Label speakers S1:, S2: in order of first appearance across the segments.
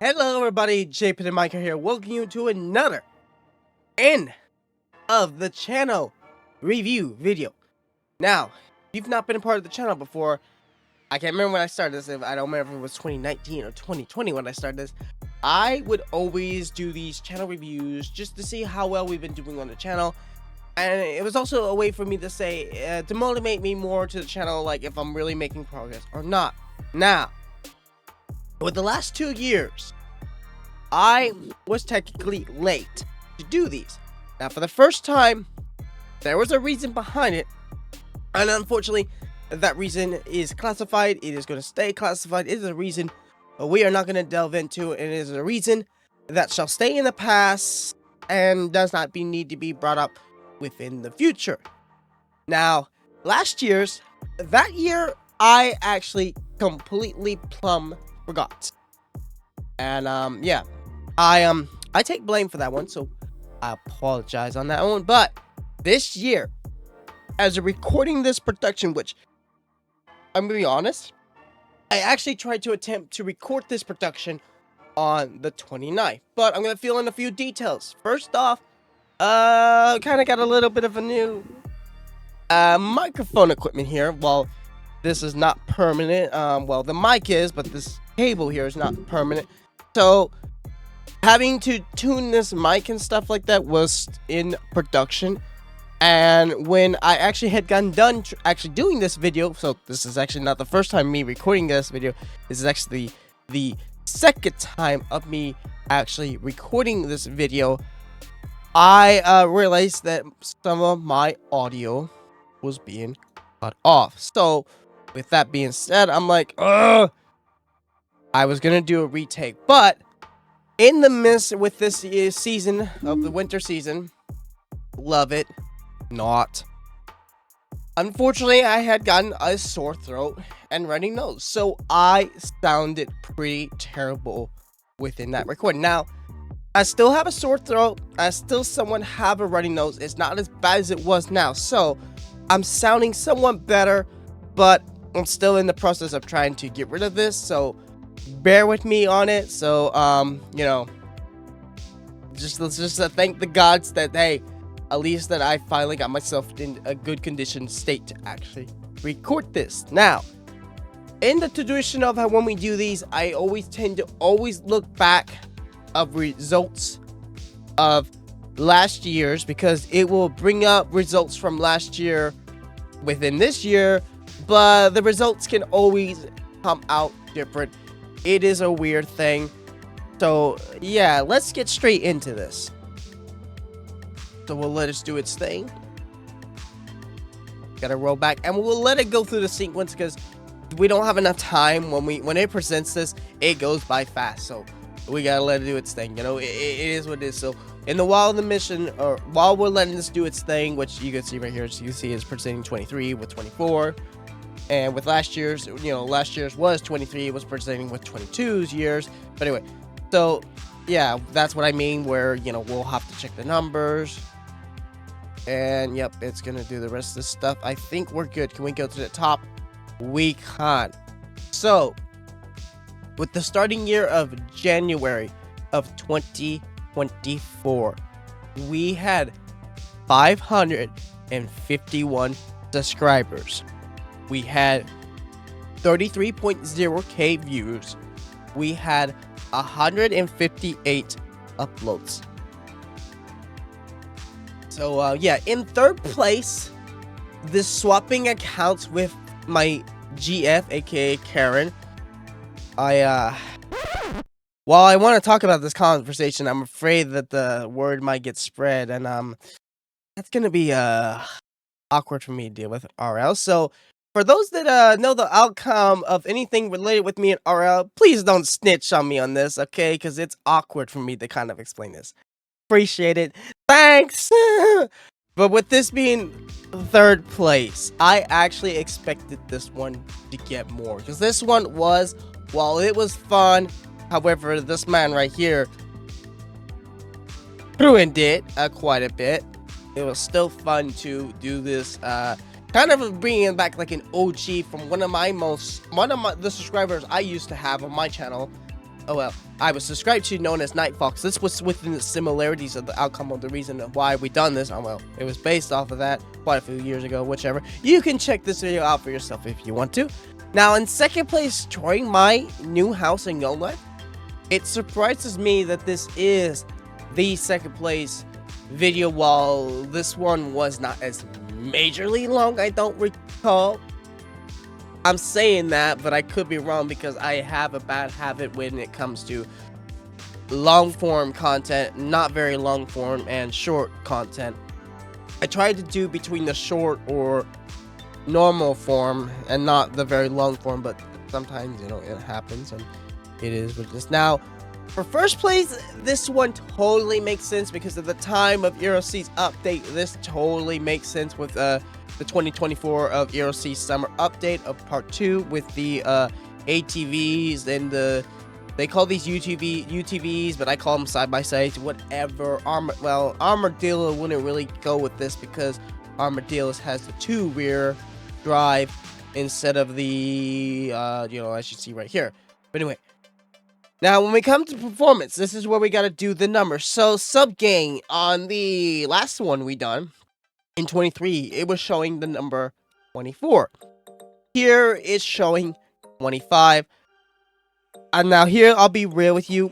S1: Hello everybody, Jpdminecart here, welcome you to another end of the channel review video. Now, if you've not been a part of the channel before, I can't remember when I started this, I don't remember if it was 2019 or 2020 when I started this. I would always do these channel reviews just to see how well we've been doing on the channel. And it was also a way for me to say, to motivate me more to the channel, like if I'm really making progress or not. Now, with the last 2 years, I was technically late to do these. Now, for the first time, there was a reason behind it, and unfortunately, that reason is classified. It is going to stay classified. It is a reason we are not going to delve into. It is a reason that shall stay in the past and does not need to be brought up within the future. Now, that year, I actually completely forgot. And yeah, I take blame for that one, so I apologize on that one. But this year, as a recording this production, which I'm gonna be honest, I actually tried to attempt to record this production on the 29th, but I'm gonna fill in a few details. First off, kind of got a little bit of a new microphone equipment here. Well, this is not permanent. Well, the mic is, but this cable here is not permanent. So having to tune this mic and stuff like that was in production. And when I actually had gotten done actually doing this video, so this is actually not the first time me recording this video, this is actually the second time of me actually recording this video, I realized that some of my audio was being cut off. So with that being said, I'm like, ugh, I was gonna do a retake, but in the midst with this season of the winter season, love it, not. Unfortunately, I had gotten a sore throat and runny nose, so I sounded pretty terrible within that recording. Now, I still have a sore throat. I still somewhat have a runny nose. It's not as bad as it was now, so I'm sounding somewhat better, but I'm still in the process of trying to get rid of this, so bear with me on it. So you know, let's just thank the gods that, hey, at least that I finally got myself in a good condition state to actually record this. Now, in the tradition of how when we do these, I always tend to look back of results of last year's, because it will bring up results from last year within this year, but the results can always come out different. It is a weird thing. So yeah, let's get straight into this. So we'll let it do its thing. Gotta roll back, and we'll let it go through the sequence because we don't have enough time. When it presents this, it goes by fast. So we gotta let it do its thing. You know, it is what it is. So in the while the mission, or while we're letting this do its thing, which you can see right here, so you can see it's presenting 23 with 24. And with last year's, you know, last year's was 23, it was presenting with 22's years. But anyway, so yeah, that's what I mean, where, you know, we'll have to check the numbers. And yep, it's gonna do the rest of this stuff. I think we're good. Can we go to the top? We can. So with the starting year of January of 2024, we had 551 subscribers. We had 33.0k views. We had 158 uploads. So yeah, in third place, this swapping accounts with my GF, aka Karen. While I want to talk about this conversation, I'm afraid that the word might get spread, and that's gonna be awkward for me to deal with RL. So for those that know the outcome of anything related with me and RL, please don't snitch on me on this, okay? Because it's awkward for me to kind of explain this. Appreciate it. Thanks. But with this being third place, I actually expected this one to get more, because this one was, while it was fun, however, this man right here ruined it quite a bit. It was still fun to do this, kind of bringing back like an OG from one of the subscribers I used to have on my channel. oh well, I was subscribed to known as Night Fox. This was within the similarities of the outcome of the reason of why we done this. Oh well, it was based off of that quite a few years ago, whichever. You can check this video out for yourself if you want to. Now, in second place, destroying my new house in Gnome Life. It surprises me that this is the second place video, while this one was not as majorly long, I don't recall. I'm saying that, but I could be wrong because I have a bad habit when it comes to long form content, not very long form, and short content. I try to do between the short or normal form and not the very long form, but sometimes, you know, it happens and it is what it is. Now, for first place, this one totally makes sense because at the time of EROC's update, this totally makes sense with the 2024 of EROC Summer Update of Part 2 with the ATVs and they call these UTVs, but I call them side-by-sides, whatever. Armadillo wouldn't really go with this because Armadillo has the 2 rear drive instead of the, you know, as you see right here. But anyway, now when we come to performance, this is where we got to do the numbers. So sub gain on the last one we done, in 23, it was showing the number 24. Here it's showing 25. And now here, I'll be real with you.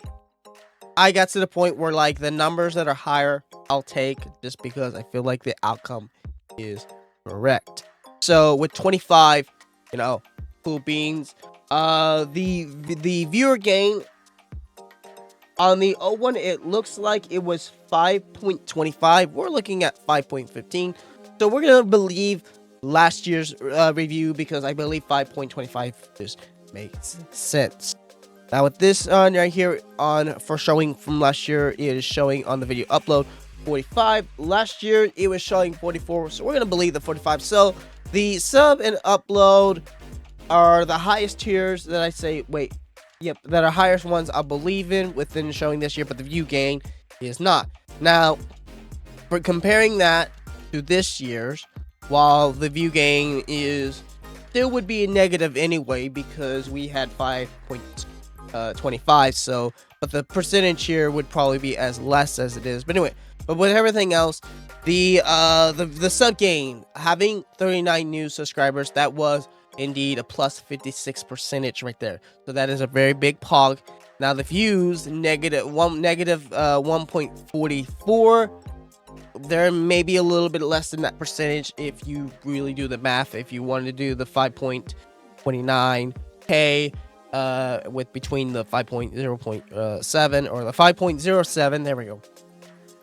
S1: I got to the point where, like, the numbers that are higher, I'll take just because I feel like the outcome is correct. So with 25, you know, cool beans. The viewer gain on the 01, it looks like it was 5.25. We're looking at 5.15. So we're going to believe last year's review because I believe 5.25 just makes sense. Now with this on right here on for showing from last year, it is showing on the video upload 45. Last year, it was showing 44. So we're going to believe the 45. So the sub and upload are the highest tiers that I say, that are highest ones I believe in within showing this year, but the view gain is not. Now, for comparing that to this year's, while the view gain is still would be a negative anyway because we had 5.25, so but the percentage here would probably be as less as it is. But anyway, but with everything else, the sub gain, having 39 new subscribers, that was indeed a plus 56% right there. So that is a very big pog. Now the views, negative 1.44. There may be a little bit less than that percentage if you really do the math. If you wanted to do the 5.29k with between the 5.0.7 or the 5.07, there we go.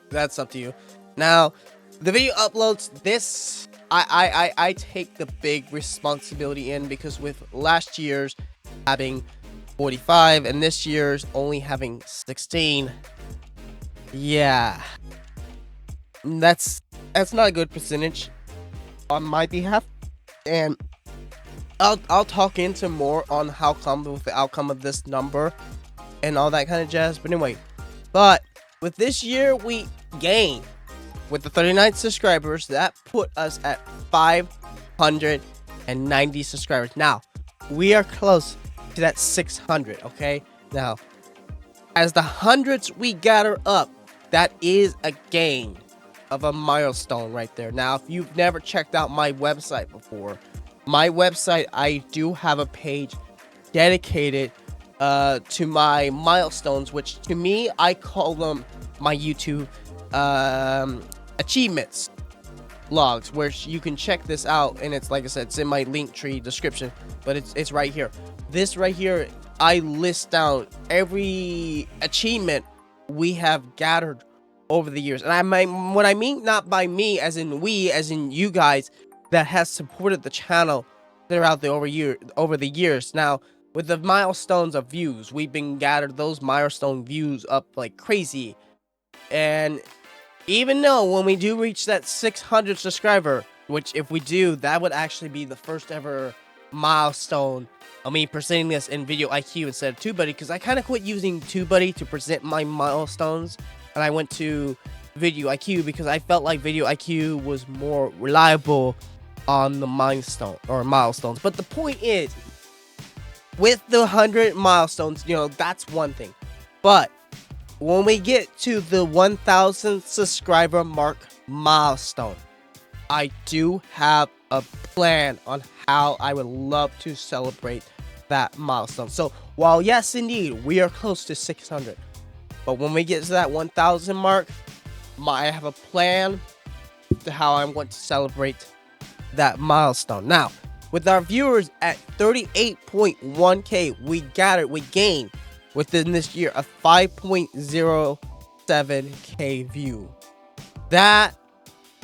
S1: That's up to you. Now the video uploads, this I take the big responsibility in because with last year's having 45 and this year's only having 16, yeah, that's not a good percentage on my behalf, and I'll talk into more on how come with the outcome of this number and all that kind of jazz. But anyway, but with this year we gained. With the 39 subscribers, that put us at 590 subscribers. Now, we are close to that 600, okay? Now, as the hundreds we gather up, that is a gain of a milestone right there. Now, if you've never checked out my website before, my website, I do have a page dedicated to my milestones, which to me, I call them my YouTube achievements logs, where you can check this out, and it's like I said, it's in my link tree description, but it's right here. This right here, I list down every achievement we have gathered over the years, and what I mean, not by me as in we, as in you guys that has supported the channel throughout the over the years. Now with the milestones of views, we've been gathered those milestone views up like crazy, and even though when we do reach that 600 subscriber, which if we do, that would actually be the first ever milestone of me presenting this in Video IQ instead of TubeBuddy, because I kind of quit using TubeBuddy to present my milestones, and I went to Video IQ because I felt like Video IQ was more reliable on the milestones. But the point is, with the 100 milestones, that's one thing. But when we get to the 1,000 subscriber mark milestone, I do have a plan on how I would love to celebrate that milestone. So while yes, indeed, we are close to 600, but when we get to that 1,000 mark, I have a plan to how I'm going to celebrate that milestone. Now, with our viewers at 38.1k, we gained within this year a 5.07k view. That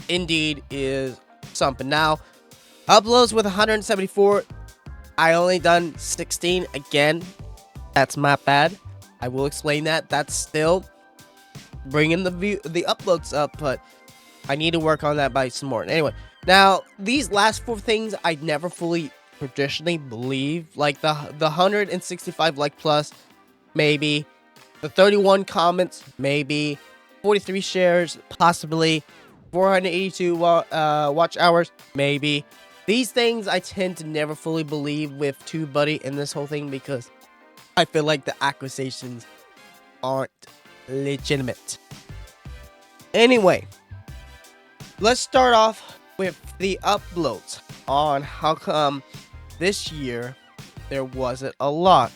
S1: indeed is something. Now, uploads with 174, I only done 16. Again, that's not bad. I will explain that. That's still bringing the uploads up, but I need to work on that by some more. Anyway, now these last 4 things I never fully traditionally believe, like the 165 like plus, maybe the 31 comments, maybe 43 shares, possibly 482 watch hours, maybe. These things I tend to never fully believe with TubeBuddy in this whole thing, because I feel like the accusations aren't legitimate. Anyway, let's start off with the uploads on how come this year there wasn't a lot.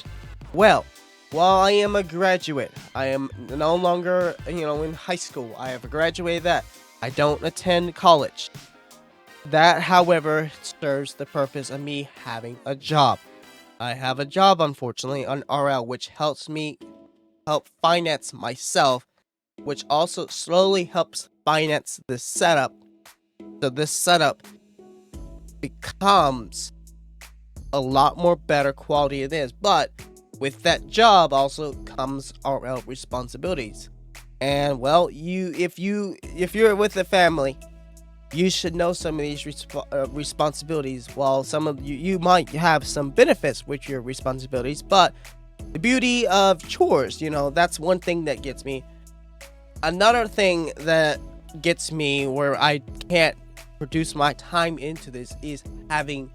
S1: Well, while I am a graduate, I am no longer, in high school. I have graduated that. I don't attend college. That, however, serves the purpose of me having a job. I have a job, unfortunately, on RL, which helps me finance myself, which also slowly helps finance this setup. So this setup becomes a lot more better quality it is. But with that job also comes RL responsibilities. And well, if you're with a family, you should know some of these responsibilities. While some of you might have some benefits with your responsibilities, but the beauty of chores, that's one thing that gets me. Another thing that gets me where I can't produce my time into this is having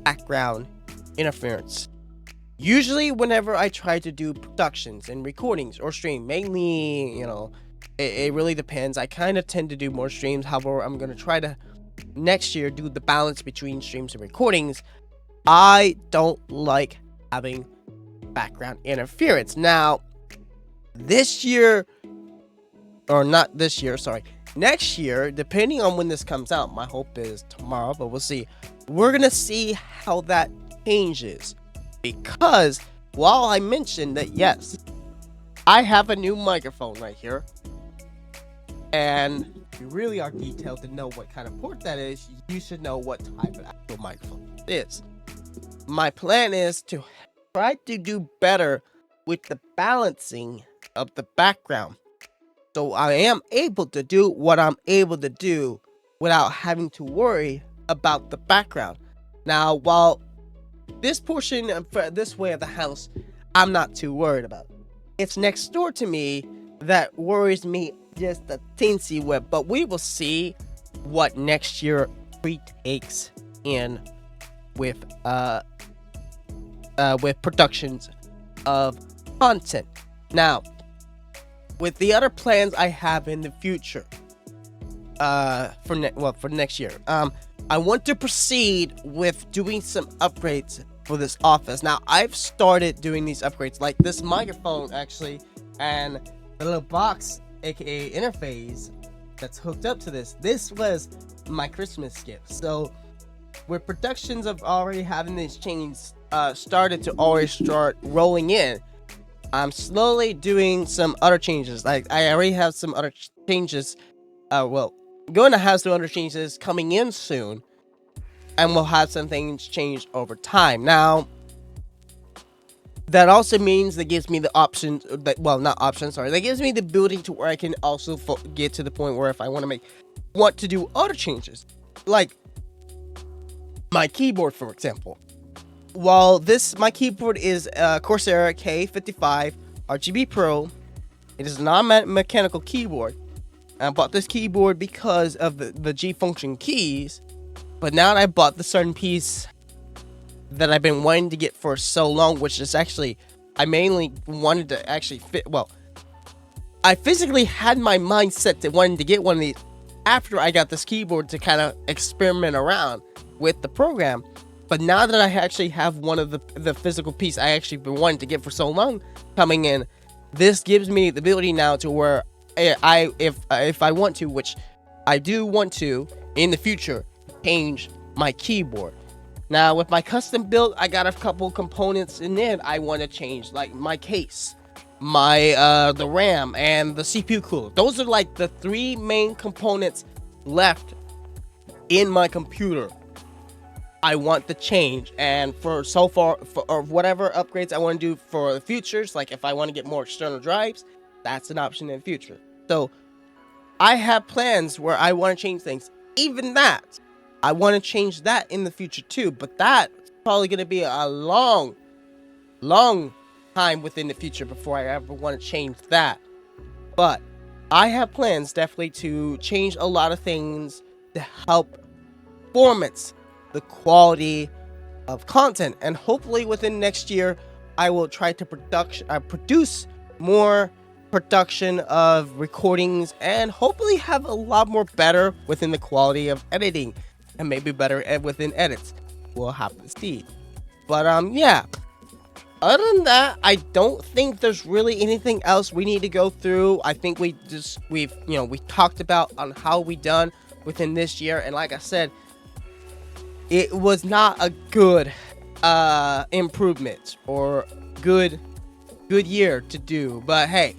S1: background interference. Usually whenever I try to do productions and recordings or stream, mainly, it really depends. I kind of tend to do more streams. However, I'm going to try to next year do the balance between streams and recordings. I don't like having background interference. Now, next year, depending on when this comes out, my hope is tomorrow, but we'll see. We're going to see how that changes. Because while I mentioned that, yes, I have a new microphone right here, and if you really are detailed to know what kind of port that is, you should know what type of actual microphone it is. My plan is to try to do better with the balancing of the background, so I am able to do what I'm able to do without having to worry about the background. Now, while this portion of this way of the house, I'm not too worried about. It's next door to me that worries me just a teensy bit, but we will see what next year takes in with productions of content. Now, with the other plans I have in the future, for next year, I want to proceed with doing some upgrades for this office. Now, I've started doing these upgrades, like this microphone actually, and the little box, aka interface, that's hooked up to this. This was my Christmas gift. So, with productions of already having these chains started to already start rolling in, I'm slowly doing some other changes. Like, I already have some other changes. Going to have some other changes coming in soon, and we'll have some things changed over time. Now, that also means that gives me the option, that gives me the ability to where I can also get to the point where if I want to do other changes, like my keyboard, for example. While my keyboard is Corsair K55 RGB Pro, it is not a mechanical keyboard. I bought this keyboard because of the G function keys, but now that I bought the certain piece that I've been wanting to get for so long, which is actually, I mainly wanted to actually fit, well, I physically had my mind set to wanting to get one of these after I got this keyboard to kind of experiment around with the program. But now that I actually have one of the physical piece I actually been wanting to get for so long coming in, this gives me the ability now to where if I want to, which I do want to in the future, change my keyboard. Now with my custom build, I got a couple components in it I want to change, like my case, my the RAM, and the CPU cooler. Those are like the 3 main components left in my computer I want to change. And for so far, or whatever upgrades I want to do for the futures, like if I want to get more external drives, that's an option in the future. So I have plans where I want to change things. Even that, I want to change that in the future too, but that's probably going to be a long time within the future before I ever want to change that. But I have plans definitely to change a lot of things to help performance, the quality of content, and hopefully within next year I will try to produce more production of recordings, and hopefully have a lot more better within the quality of editing, and maybe better within edits. We'll have to see. But yeah, other than that, I don't think there's really anything else we need to go through. I think we talked about on how we done within this year, and like I said, it was not a good improvement or good year to do. But hey,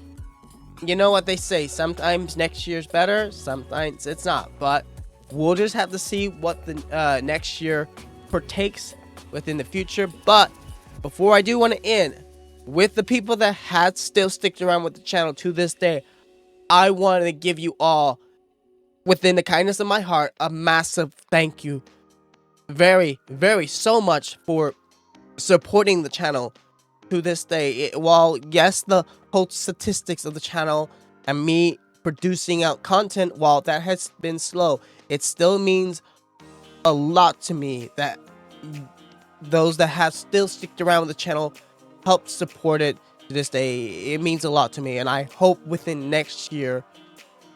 S1: you know what they say, sometimes next year's better, sometimes it's not. But we'll just have to see what the next year partakes within the future. But before I do want to end with the people that had still sticked around with the channel to this day, I want to give you all, within the kindness of my heart, a massive thank you. Very so much for supporting the channel to this day. While yes, the whole statistics of the channel and me producing out content, while that has been slow, it still means a lot to me that those that have still sticked around with the channel helped support it to this day. It means a lot to me, and I hope within next year,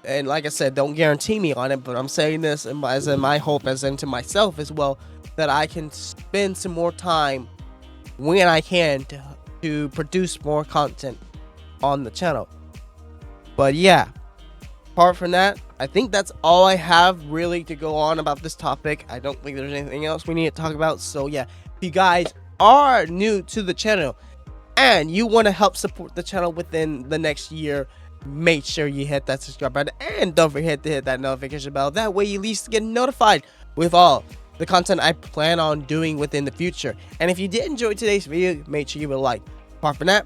S1: and like I said, don't guarantee me on it, but I'm saying this as in my hope, as into myself as well, that I can spend some more time when I can to produce more content on the channel. But yeah, apart from that, I think that's all I have really to go on about this topic. I don't think there's anything else we need to talk about. So yeah, if you guys are new to the channel and you want to help support the channel within the next year, make sure you hit that subscribe button, and don't forget to hit that notification bell. That way you at least get notified with all the content I plan on doing within the future. And if you did enjoy today's video, make sure you will like. Apart from that,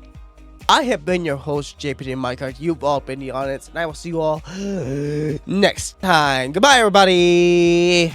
S1: I have been your host, Jpdminecart. You've all been the audience, and I will see you all next time. Goodbye, everybody.